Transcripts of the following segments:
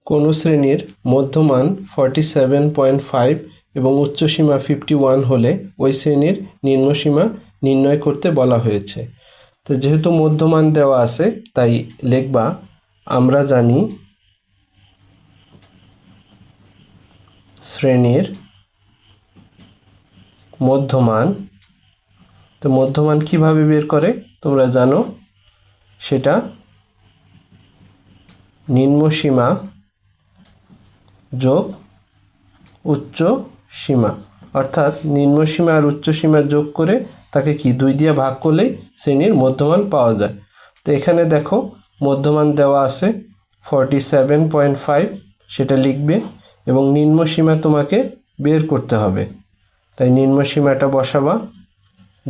কোনো শ্রেণীর মধ্যমান 47.5 এবং উচ্চসীমা 51 হলে ওই শ্রেণীর নিম্নসীমা নির্ণয় করতে বলা হয়েছে। তো যেহেতু মধ্যমান দেওয়া আছে তাই লিখবা আমরা জানি শ্রেণীর মধ্যমান। তো মধ্যমান কিভাবে বের করে তোমরা জানো, সেটা নিম্নসীমা যোগ উচ্চ সীমা, অর্থাৎ নিম্নসীমা আর উচ্চ সীমা যোগ করে তাকে কি 2 দিয়ে ভাগ করলেই শ্রেণীর মধ্যমান পাওয়া যায়। তো এখানে দেখো মধ্যমান দেওয়া আছে 47.5, সেটা লিখবে এবং নিম্নসীমা তোমাকে বের করতে হবে, তাই নিম্নসীমাটা বসাবা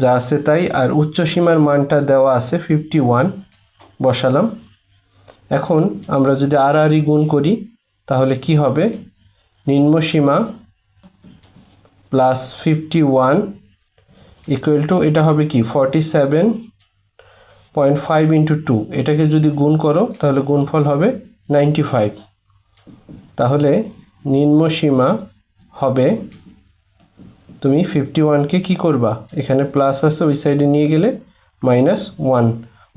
যা আছে তাই, আর উচ্চ সীমার মানটা দেওয়া আছে 51 বসালাম। এখন আমরা যদি আর গুণ করি তাহলে কি হবে, নিম্নসীমা প্লাস 51 ইকুয়াল টু এটা হবে কি 47.5 ইন্টু 2, এটাকে যদি গুণ করো তাহলে গুণফল হবে 95। তাহলে নিম্নসীমা হবে, তুমি 51কে কি করবা, এখানে প্লাস আছে ওই সাইডে নিয়ে গেলে -1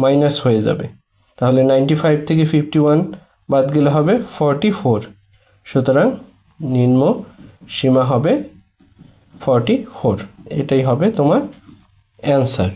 মাইনাস হয়ে যাবে, তাহলে 95 থেকে 51 বাদ গেলে হবে 44। সুতরাং নিম্ন সীমা হবে 44। এটাই হবে তোমার অ্যান্সার।